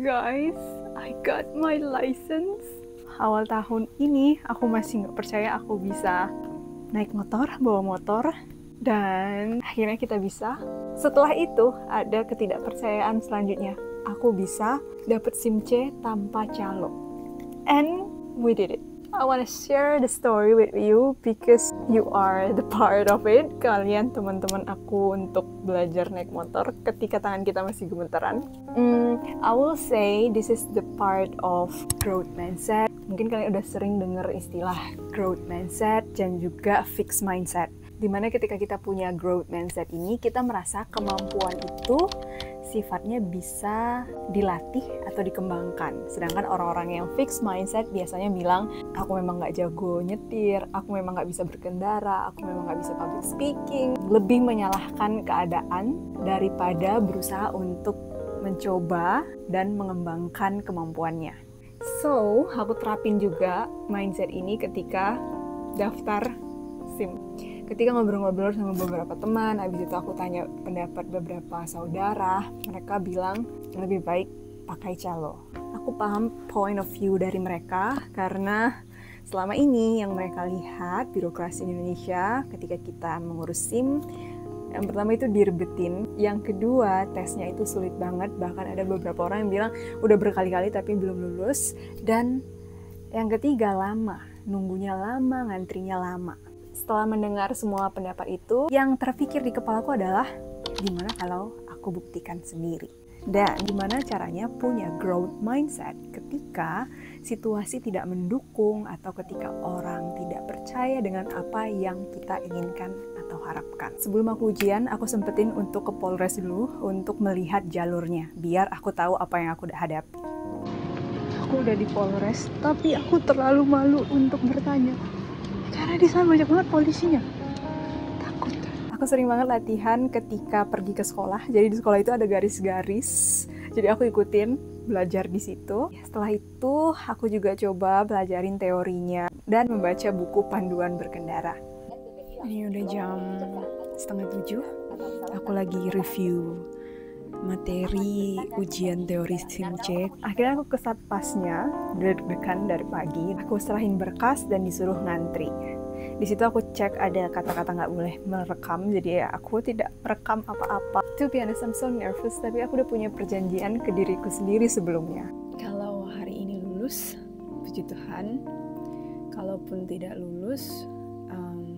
Guys, I got my license. Awal tahun ini aku masih nggak percaya aku bisa naik motor, bawa motor, dan akhirnya kita bisa. Setelah itu ada ketidakpercayaan selanjutnya. Aku bisa dapet SIM C tanpa calo. And we did it. I want to share the story with you because you are the part of it. Kalian teman-teman aku untuk belajar naik motor ketika tangan kita masih gemetaran. I will say this is the part of growth mindset. Mungkin kalian udah sering dengar istilah growth mindset dan juga fixed mindset. Dimana ketika kita punya growth mindset ini, kita merasa kemampuan itu sifatnya bisa dilatih atau dikembangkan. Sedangkan orang-orang yang fixed mindset biasanya bilang, aku memang nggak jago nyetir, aku memang nggak bisa berkendara, aku memang nggak bisa public speaking. Lebih menyalahkan keadaan daripada berusaha untuk mencoba dan mengembangkan kemampuannya. So, aku terapin juga mindset ini ketika daftar SIM. Ketika ngobrol-ngobrol sama beberapa teman, habis itu aku tanya pendapat beberapa saudara, mereka bilang lebih baik pakai calo. Aku paham point of view dari mereka karena selama ini yang mereka lihat birokrasi Indonesia ketika kita mengurus SIM, yang pertama itu direbetin, yang kedua tesnya itu sulit banget, bahkan ada beberapa orang yang bilang udah berkali-kali tapi belum lulus, dan yang ketiga lama, nunggunya lama, ngantrinya lama. Setelah mendengar semua pendapat itu, yang terpikir di kepalaku adalah gimana kalau aku buktikan sendiri. Dan gimana caranya punya growth mindset ketika situasi tidak mendukung atau ketika orang tidak percaya dengan apa yang kita inginkan atau harapkan. Sebelum aku ujian, aku sempetin untuk ke Polres dulu untuk melihat jalurnya, biar aku tahu apa yang aku hadapi. Aku udah di Polres, tapi aku terlalu malu untuk bertanya. Karena di sana banyak banget polisinya. Takut. Aku sering banget latihan ketika pergi ke sekolah. Jadi di sekolah itu ada garis-garis. Jadi aku ikutin belajar di situ. Setelah itu aku juga coba belajarin teorinya dan membaca buku panduan berkendara. Ini udah jam 6:30. Aku lagi review materi ujian teori SIM C. Akhirnya aku ke satpasnya, deg-degan dari pagi. Aku serahin berkas dan disuruh ngantri. Di situ aku cek ada kata-kata nggak boleh merekam, jadi ya aku tidak merekam apa-apa. To be honest, I'm so nervous, tapi aku udah punya perjanjian ke diriku sendiri sebelumnya. Kalau hari ini lulus, puji Tuhan. Kalaupun tidak lulus,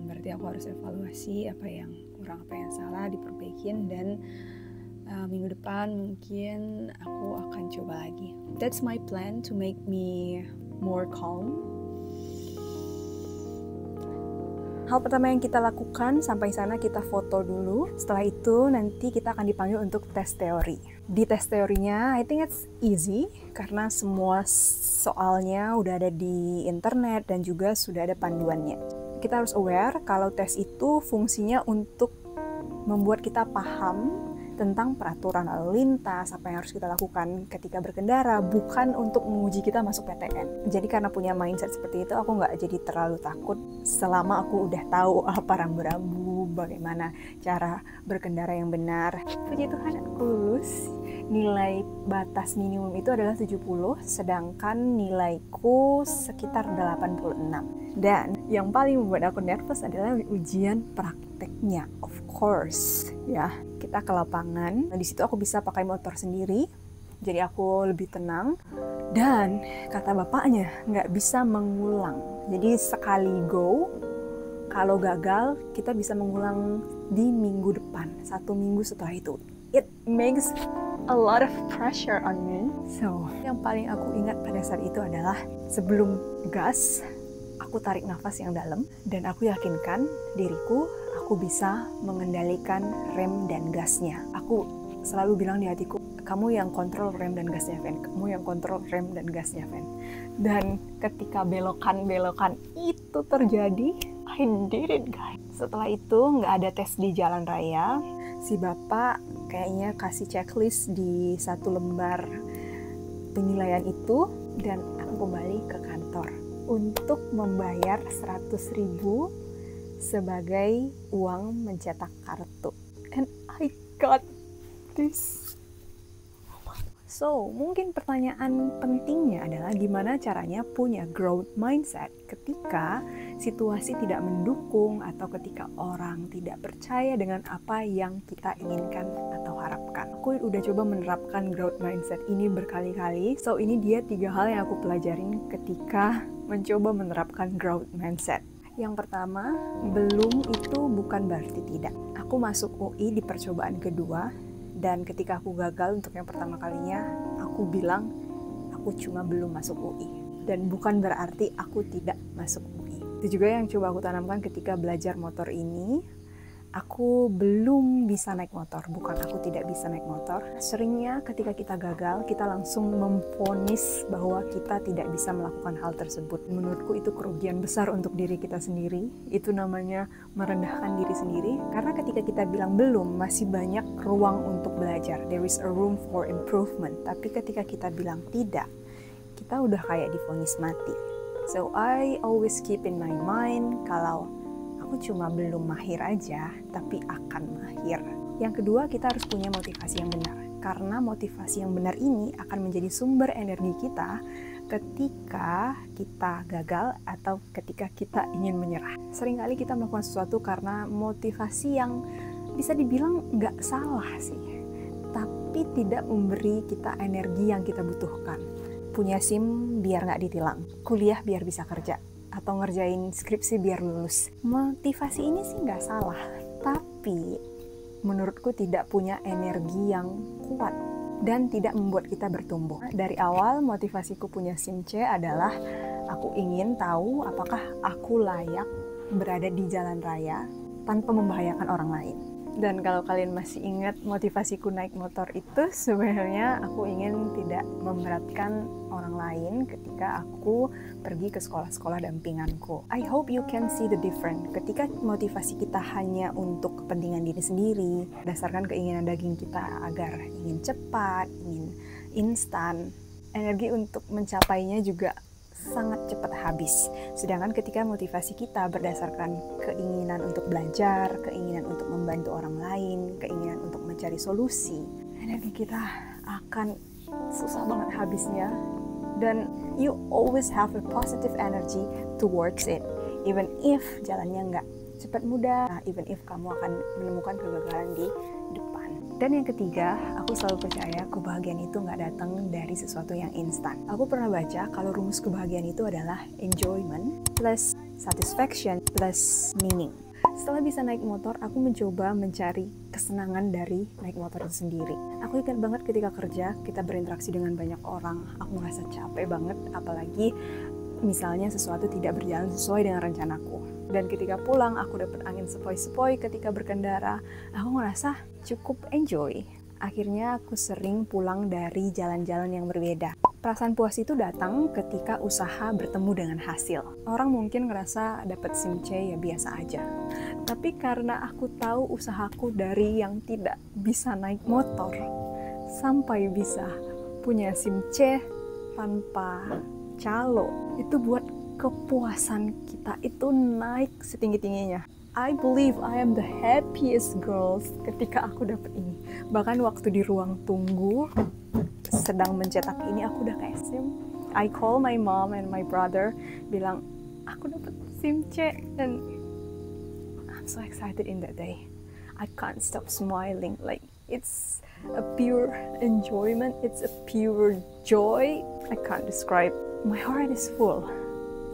berarti aku harus evaluasi apa yang kurang, apa yang salah, diperbaikin, dan minggu depan mungkin aku akan coba lagi. That's my plan to make me more calm. Hal pertama yang kita lakukan sampai sana kita foto dulu. Setelah itu nanti kita akan dipanggil untuk tes teori. Di tes teorinya I think it's easy karena semua soalnya udah ada di internet dan juga sudah ada panduannya. Kita harus aware kalau tes itu fungsinya untuk membuat kita paham tentang peraturan lalu lintas, apa yang harus kita lakukan ketika berkendara, bukan untuk menguji kita masuk PTN. Jadi karena punya mindset seperti itu, aku nggak jadi terlalu takut selama aku udah tahu apa rambu-rambu, bagaimana cara berkendara yang benar. Puji Tuhan aku lulus. Nilai batas minimum itu adalah 70, sedangkan nilaiku sekitar 86. Dan yang paling membuat aku nervous adalah ujian prakteknya, of course, ya. Kita ke lapangan, di situ aku bisa pakai motor sendiri, jadi aku lebih tenang. Dan kata bapaknya nggak bisa mengulang, jadi sekali go, kalau gagal kita bisa mengulang di minggu depan, 1 minggu setelah itu. It makes a lot of pressure on me. So, yang paling aku ingat pada saat itu adalah sebelum gas, aku tarik nafas yang dalam dan aku yakinkan diriku aku bisa mengendalikan rem dan gasnya. Aku selalu bilang di hatiku, kamu yang kontrol rem dan gasnya, Fen. Kamu yang kontrol rem dan gasnya, Fen. Dan ketika belokan-belokan itu terjadi, I did it, guys. Setelah itu nggak ada tes di jalan raya. Si bapak kayaknya kasih checklist di 1 lembar penilaian itu dan aku kembali ke kantor untuk membayar 100.000 sebagai uang mencetak kartu. And I got this So, mungkin pertanyaan pentingnya adalah gimana caranya punya growth mindset ketika situasi tidak mendukung atau ketika orang tidak percaya dengan apa yang kita inginkan atau harapkan. Aku udah coba menerapkan growth mindset ini berkali-kali. So, ini dia 3 hal yang aku pelajarin ketika mencoba menerapkan growth mindset. Yang pertama, belum itu bukan berarti tidak. Aku masuk UI di percobaan kedua. Dan ketika aku gagal untuk yang pertama kalinya, aku bilang aku cuma belum masuk UI. Dan bukan berarti aku tidak masuk UI. Itu juga yang coba aku tanamkan ketika belajar motor ini. Aku belum bisa naik motor, bukan aku tidak bisa naik motor. Seringnya ketika kita gagal, kita langsung memvonis bahwa kita tidak bisa melakukan hal tersebut. Menurutku itu kerugian besar untuk diri kita sendiri. Itu namanya merendahkan diri sendiri. Karena ketika kita bilang belum, masih banyak ruang untuk belajar. There is a room for improvement. Tapi ketika kita bilang tidak, kita udah kayak divonis mati. So I always keep in my mind kalau aku cuma belum mahir aja, tapi akan mahir. Yang kedua, kita harus punya motivasi yang benar. Karena motivasi yang benar ini akan menjadi sumber energi kita ketika kita gagal atau ketika kita ingin menyerah. Seringkali kita melakukan sesuatu karena motivasi yang bisa dibilang nggak salah sih, tapi tidak memberi kita energi yang kita butuhkan. Punya SIM biar nggak ditilang, kuliah biar bisa kerja, atau ngerjain skripsi biar lulus. Motivasi ini sih nggak salah, tapi menurutku tidak punya energi yang kuat dan tidak membuat kita bertumbuh. Dari awal motivasiku punya SIM C adalah aku ingin tahu apakah aku layak berada di jalan raya tanpa membahayakan orang lain. Dan kalau kalian masih ingat motivasiku naik motor itu, sebenarnya aku ingin tidak memberatkan orang lain ketika aku pergi ke sekolah-sekolah dampinganku. I hope you can see the difference. Ketika motivasi kita hanya untuk kepentingan diri sendiri, berdasarkan keinginan daging kita agar ingin cepat, ingin instan, energi untuk mencapainya juga sangat cepat habis. Sedangkan ketika motivasi kita berdasarkan keinginan untuk belajar, keinginan untuk membantu orang lain, keinginan untuk mencari solusi, energi kita akan susah banget habisnya. Dan you always have a positive energy towards it, even if jalannya nggak cepat mudah, even if kamu akan menemukan kegagalan di depan. Dan yang ketiga, aku selalu percaya kebahagiaan itu nggak datang dari sesuatu yang instan. Aku pernah baca kalau rumus kebahagiaan itu adalah enjoyment plus satisfaction plus meaning. Setelah bisa naik motor, aku mencoba mencari kesenangan dari naik motor itu sendiri. Aku ingat banget ketika kerja, kita berinteraksi dengan banyak orang. Aku merasa capek banget, apalagi misalnya sesuatu tidak berjalan sesuai dengan rencanaku. Dan ketika pulang, aku dapat angin sepoi-sepoi ketika berkendara. Aku ngerasa cukup enjoy. Akhirnya aku sering pulang dari jalan-jalan yang berbeda. Perasaan puas itu datang ketika usaha bertemu dengan hasil. Orang mungkin ngerasa dapat SIM C ya biasa aja. Tapi karena aku tahu usahaku dari yang tidak bisa naik motor sampai bisa punya SIM C tanpa calo, itu buat kepuasan kita itu naik setinggi-tingginya. I believe I am the happiest girl ketika aku dapat ini. Bahkan waktu di ruang tunggu sedang mencetak ini, aku udah kayak SIM. I call my mom and my brother, bilang aku dapat SIM C, dan I'm so excited in that day. I can't stop smiling. Like it's a pure enjoyment, it's a pure joy. I can't describe. My heart is full.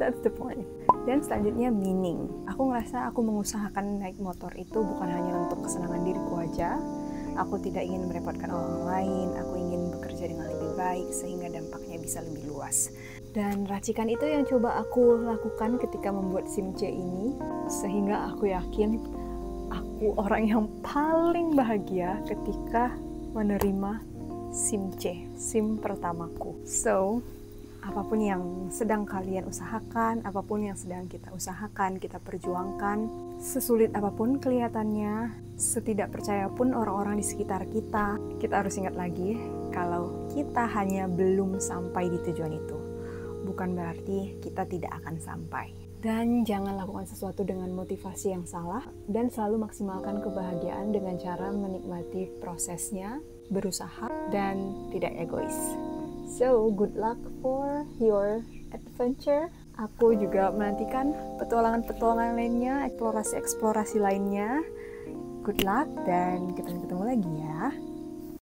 That's the point. Dan selanjutnya meaning. Aku ngerasa aku mengusahakan naik motor itu bukan hanya untuk kesenangan diriku aja. Aku tidak ingin merepotkan orang lain. Aku ingin bekerja dengan lebih baik sehingga dampaknya bisa lebih luas. Dan racikan itu yang coba aku lakukan ketika membuat SIM C ini, sehingga aku yakin aku orang yang paling bahagia ketika menerima SIM C, SIM pertamaku. So, apapun yang sedang kalian usahakan, apapun yang sedang kita usahakan, kita perjuangkan, sesulit apapun kelihatannya, setidak percaya pun orang-orang di sekitar kita, kita harus ingat lagi kalau kita hanya belum sampai di tujuan itu. Bukan berarti kita tidak akan sampai. Dan jangan lakukan sesuatu dengan motivasi yang salah, dan selalu maksimalkan kebahagiaan dengan cara menikmati prosesnya, berusaha, dan tidak egois. So, good luck for your adventure. Aku juga menantikan petualangan-petualangan lainnya, eksplorasi-eksplorasi lainnya. Good luck dan ketemu lagi ya.